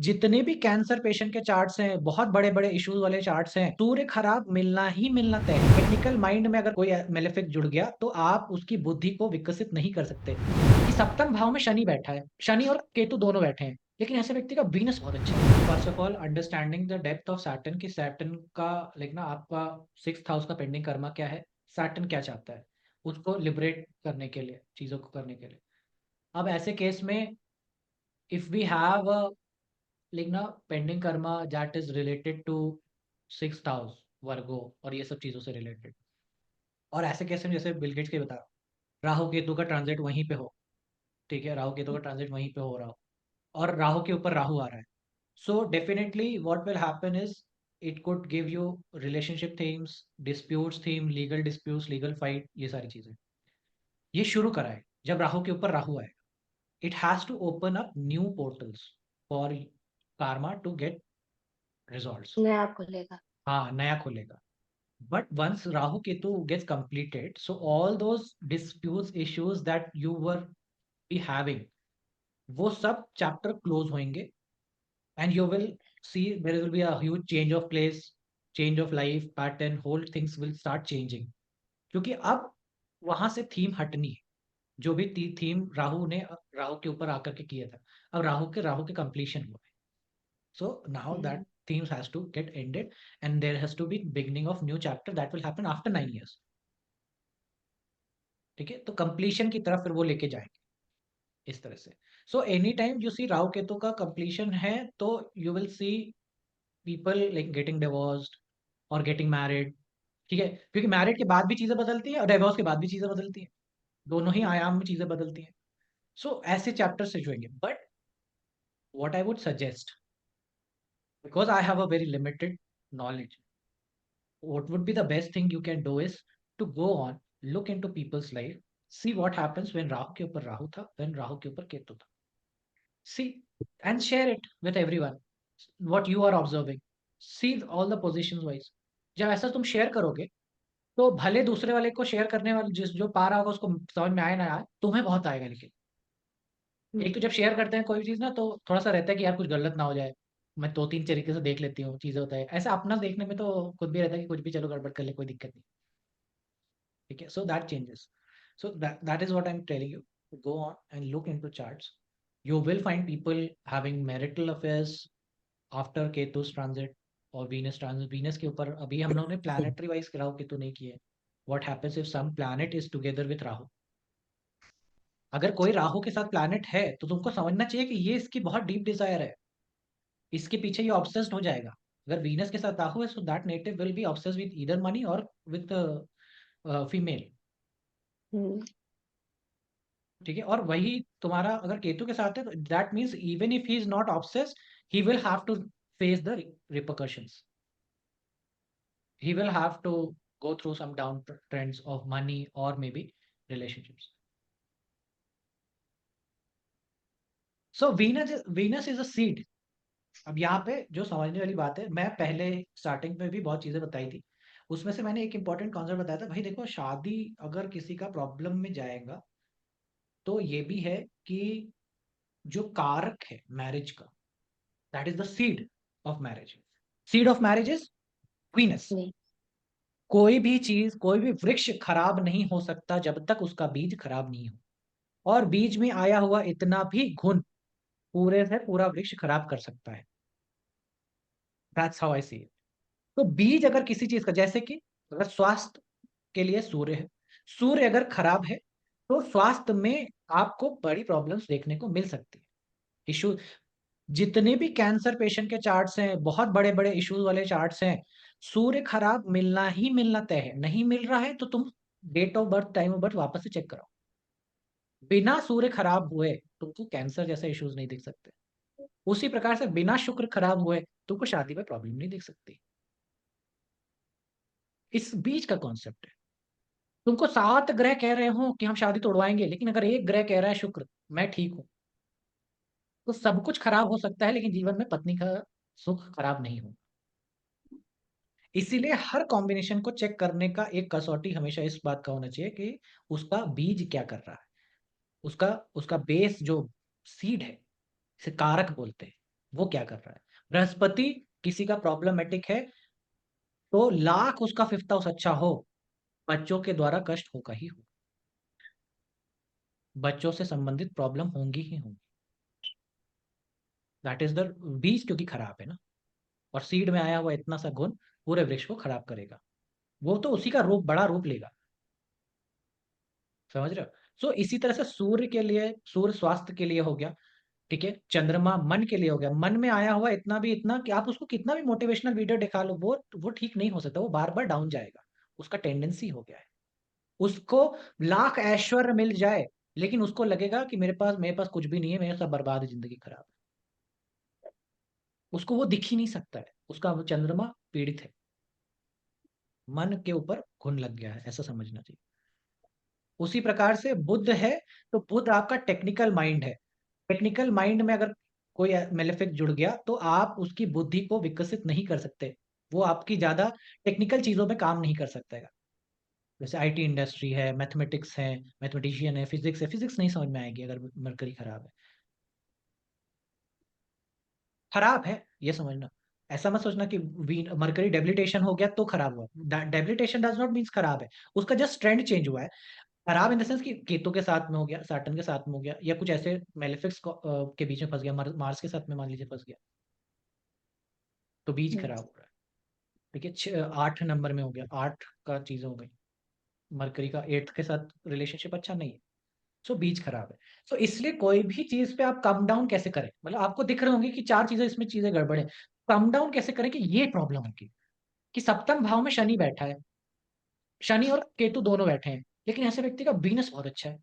जितने भी cancer patient के चार्ट्स हैं, बहुत बड़े-बड़े इश्यूज वाले चार्ट्स हैं, सूर्य खराब मिलना ही मिलना तय है। टेक्निकल माइंड में अगर कोई मेलेफिक जुड़ गया, तो आप उसकी बुद्धि को विकसित नहीं कर सकते। कि सप्तम भाव में शनि बैठा है, शनि और केतु दोनों बैठे हैं, लेकिन ऐसे व्यक्ति का वीनस बहुत अच्छा है। First of all understanding the depth of Saturn कि सैटर्न का लाइक ना आपका 6th हाउस का पेंडिंग कर्मा क्या है, सैटर्न क्या चाहता है, उसको लिबरेट करने के लिए, चीज़ों को करने के लिए। अब ऐसे केस में if we have a like ना pending karma that is related to 6th house, Virgo और ये सब चीज़ों से रिलेटेड, और ऐसे केस में जैसे बिल गेट्स के बता, राहु केतु का ट्रांजिट वहीं पे हो, ठीक है? राहु केतु का ट्रांजिट वहीं पे हो रहा हो और राहु के ऊपर राहु आ रहा है। So definitely what will happen is it could give you relationship themes, disputes theme, legal disputes, legal fight, ये सारी चीजें ये शुरू करा है जब राहु के ऊपर राहु आएगा। It has to open up new portals for karma to get resolves। नया खुलेगा। हाँ, नया खुलेगा। But once Rahu Ketu gets completed, so all those disputes, issues that you were be having, वो सब चैप्टर क्लोज होंगे and you will see there will be a huge change of place, change of life pattern, whole things will start changing। क्योंकि अब वहां से theme हटनी है, जो भी थीम राहु ने राहु के ऊपर आकर के किया था, अब राहु के कंप्लीशन हुआ है। So now that hmm. themes has to get ended and there has to be beginning of new chapter that will happen after 9 years। ठीक है, तो कंप्लीशन की तरफ फिर वो लेके जाएंगे इस तरह से। So any time you see Rahu Ketu का कंप्लीशन है, तो you will see people like getting divorced और गेटिंग मैरिड। ठीक है, क्योंकि मैरिड के बाद भी चीजें बदलती हैं और डिवोर्स के बाद भी चीजें बदलती हैं, दोनों ही आयाम में चीजें बदलती हैं। सो ऐसे चैप्टर से जुड़ेंगे, but what I would suggest, because I have a very limited knowledge, what would be the best thing you can do is to go on, look into people's life, see what happens when Rahu के ऊपर राहु था, when Rahu के ऊपर केतु था, see and share it with everyone what you are observing, see all the positions wise। जब ऐसा तुम share करोगे, तो भले दूसरे वाले को शेयर करने वाले जिस जो पा रहा होगा उसको समझ में आए ना आए, तुम्हें बहुत आएगा। लेकिन एक तो जब शेयर करते हैं कोई चीज ना, तो थोड़ा सा रहता है कि यार कुछ गलत ना हो जाए, मैं दो तीन तरीके से देख लेती हूँ चीजें, होता है ऐसा अपना देखने में, तो खुद भी रहता है कि कुछ भी चलो गड़बड़ कर ले, कोई दिक्कत नहीं। ठीक है, so that changes. So that is what I am telling you, go on and look into charts. You will find people having marital affairs after Ketu's transit और वीनस ट्रांजिट। वीनस के ऊपर अभी हम लोगों ने प्लैनेटरी वाइज राहु केतु नहीं किए। What happens if some planet is together with Rahu, अगर कोई राहु के साथ प्लैनेट है, तो तुमको समझना चाहिए कि ये इसकी बहुत डीप डिजायर है, इसके पीछे ये ऑब्सेस्ड हो जाएगा। अगर वीनस के साथ राहु है, so that native will be obsessed with either money और विद फीमेल। हम्म। ठीक है, और वही तुम्हारा अगर केतु के साथ है, तो that means even if he is not obsessed, he will have to face the repercussions, he will have to go through some downtrends of money or maybe relationships। So Venus is a seed। अब यहाँ पे जो समझने वाली बात है, मैं पहले स्टार्टिंग में भी बहुत चीजें बताई थी, उसमें से मैंने एक इंपॉर्टेंट कॉन्सेप्ट बताया था। भाई देखो, शादी अगर किसी का प्रॉब्लम में जाएगा, तो ये भी है कि जो कारक है मैरिज का, that is the seed of marriage. Seed of marriage is Venus. नहीं। कोई भी चीज, कोई भी वृक्ष खराब नहीं हो सकता जब तक उसका बीज खराब नहीं हो, और बीज में आया हुआ इतना भी घुन पूरे से पूरा वृक्ष खराब कर सकता है। That's how I see it. तो बीज अगर किसी चीज का, जैसे कि अगर स्वास्थ्य के लिए सूर्य है, सूर्य अगर खराब है, तो स्वास्थ्य में आपको बड़ी प्रॉब्लम्स देखने को मिल सकती है, इशू। जितने भी कैंसर पेशेंट के चार्ट्स हैं, बहुत बड़े बड़े इश्यूज वाले चार्ट्स हैं, सूर्य खराब मिलना ही मिलना तय है। नहीं मिल रहा है तो तुम date of birth, time of birth वापस से चेक कराओ। बिना सूर्य खराब हुए तुमको कैंसर जैसे इश्यूज नहीं दिख सकते। उसी प्रकार से बिना शुक्र खराब हुए तुमको शादी में प्रॉब्लम नहीं दिख सकती। इस बीच का कॉन्सेप्ट है। तुमको 7 ग्रह कह रहे हो कि हम शादी तोड़वाएंगे, लेकिन अगर एक ग्रह कह रहा है शुक्र, मैं ठीक हूं, तो सब कुछ खराब हो सकता है, लेकिन जीवन में पत्नी का सुख खराब नहीं हो। इसीलिए हर कॉम्बिनेशन को चेक करने का एक कसौटी हमेशा इस बात का होना चाहिए कि उसका बीज क्या कर रहा है, उसका उसका बेस जो सीड है, इसे कारक बोलते हैं। वो क्या कर रहा है? बृहस्पति किसी का प्रॉब्लमेटिक है, तो लाख उसका फिफ्थ हाउस अच्छा हो, बच्चों के द्वारा कष्ट होगा ही होगा। बच्चों से संबंधित प्रॉब्लम होंगी ही होंगी। दैट इज द बीज, क्योंकि खराब है ना, और सीड में आया हुआ इतना सा गुण पूरे वृक्ष को खराब करेगा। वो तो उसी का रूप, बड़ा रूप लेगा। समझ रहे हो? सो इसी तरह से सूर्य के लिए, सूर्य स्वास्थ्य के लिए हो गया, ठीक है। चंद्रमा मन के लिए हो गया। मन में आया हुआ इतना भी, इतना कि आप उसको कितना भी मोटिवेशनल वीडियो दिखा लो, वो ठीक नहीं हो सकता, वो बार बार डाउन जाएगा। उसका टेंडेंसी हो गया है। उसको लाख ऐश्वर्य मिल जाए, लेकिन उसको लगेगा कि मेरे पास कुछ भी नहीं है, मेरे साथ बर्बाद है, जिंदगी खराब है। उसको वो दिख ही नहीं सकता है, उसका वो चंद्रमा पीड़ित है। मन के ऊपर घुन लग गया है, ऐसा समझना चाहिए। उसी प्रकार से बुध है, तो बुध आपका टेक्निकल माइंड है। टेक्निकल माइंड में अगर कोई मेलेफिक जुड़ गया, तो आप उसकी बुद्धि को विकसित नहीं कर सकते। वो आपकी ज्यादा टेक्निकल चीजों में काम नहीं कर सकता है। जैसे आईटी इंडस्ट्री है, मैथमेटिक्स है, मैथमेटिशियन है, फिजिक्स है, फिजिक्स नहीं समझ में आएगी अगर मरकरी खराब है। खराब है, ये समझना। ऐसा मत सोचना कि मरकरी डेबिलिटेशन हो गया तो खराब हुआ। डेबिलिटेशन डज नॉट मीन्स खराब है, उसका जस्ट ट्रेंड चेंज हुआ है। खराब इन द सेंस कि केतु के साथ में हो गया, सैटर्न के साथ में हो गया, या कुछ ऐसे मेलेफिक्स के बीच में फंस गया, मार्स के साथ में मान लीजिए फंस गया, तो बीज हम्म, खराब हो रहा है। ठीक है, 8 नंबर में हो गया, 8 का चीजें हो गई। मरकरी का 8 के साथ रिलेशनशिप अच्छा नहीं है, सो बीज खराब है। सो इसलिए कोई भी चीज पे आप कम डाउन कैसे करें, मतलब आपको दिख रहे होंगे कि 4 चीजें, इसमें चीजें गड़बड़ है। कम डाउन कैसे करें कि ये प्रॉब्लम होगी, कि सप्तम भाव में शनि बैठा है, शनि और केतु दोनों बैठे हैं, लेकिन ऐसे व्यक्ति का वीनस बहुत अच्छा है,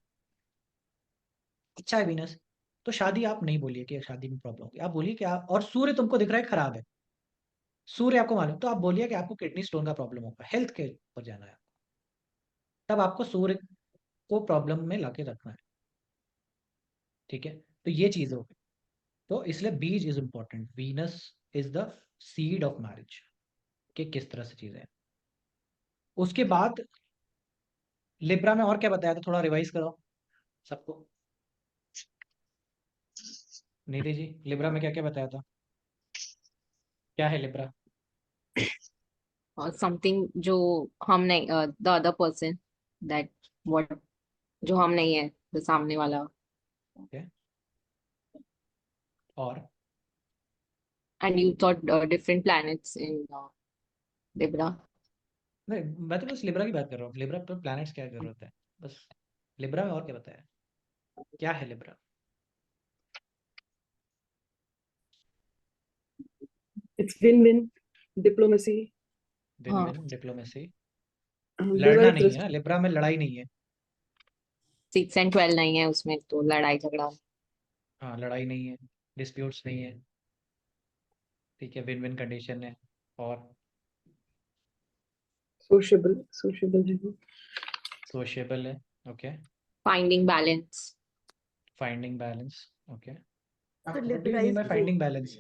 अच्छा है वीनस। तो शादी आप नहीं बोलिए कि शादी में प्रॉब्लम होगी, आप बोलिए कि आप, और सूर्य तुमको दिख रहा है खराब है, सूर्य आपको मालूम, तो आप बोलिए कि आपको किडनी स्टोन का प्रॉब्लम होगा, हेल्थ के ऊपर जाना है। तब आपको सूर्य को प्रॉब्लम में लाके रखना है। ठीक है, तो ये चीज हो गई। तो इसलिए बीज is important, Venus is the seed of marriage, कि किस तरह से चीजें हैं। उसके बाद लिब्रा में और क्या बताया था, थोड़ा रिवाइज करो सबको। निधि जी, लिब्रा में क्या क्या बताया था, क्या है लिब्रा? समथिंग जो हम नहीं, the other person, that what, जो हम नहीं है, जो सामने वाला। ओके, और and you thought different planets in Libra. नहीं, मैं तो बस लिब्रा की बात कर रहा हूँ, लिब्रा पर प्लैनेट्स क्या जरूरत है, बस। लिब्रा में और क्या बताया, क्या है Libra? It's win-win diplomacy. Win हाँ, विन डिप्लोमेसी। Libra लड़ना is नहीं है ना, लिब्रा में लड़ाई नहीं है। 6 and 12 नहीं है उसमें, तो लड़ाई झगड़ा। हाँ, लड़ाई नहीं है, डिस्प्यूट्स नहीं है, ठीक है, विन विन कंडीशन है। और sociable है वो। सोशिएबल है, okay. Finding balance. Finding balance, okay. तो what do you Libra mean is by finding balance?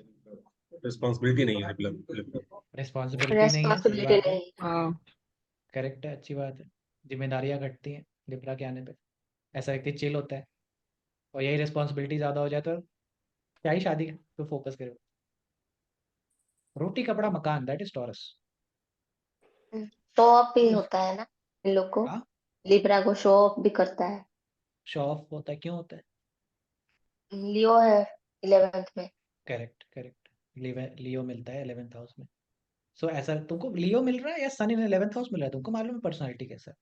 Responsibility नहीं है मतलब रिस्पॉन्सिबिलिटी नहीं है, सही रेस्पॉन्सिबिलिटी बात है, नहीं। हाँ। करेक्ट है, अच्छी बात है। जिम्मेदारियां घटती हैं लिब्रा के आने पे, ऐसा व्यक्ति चिल होता है। और यही रिस्पॉन्सिबिलिटी ज्यादा हो जाए तो क्या ही शादी पे फोकस करे। रोटी कपड़ा मकान, that is taurus. Show off भी होता है ना इन लोग को। हाँ, लिब्रा को शो ऑफ भी करता है। शो ऑफ होता है, क्यों होता है? लियो है 11th में। करेक्ट करेक्ट, लियो मिलता है 11th हाउस में। सो ऐसा तुमको लियो मिल रहा है या सन इन 11th हाउस मिल रहा है, तुमको मालूम है पर्सनालिटी कैसा है?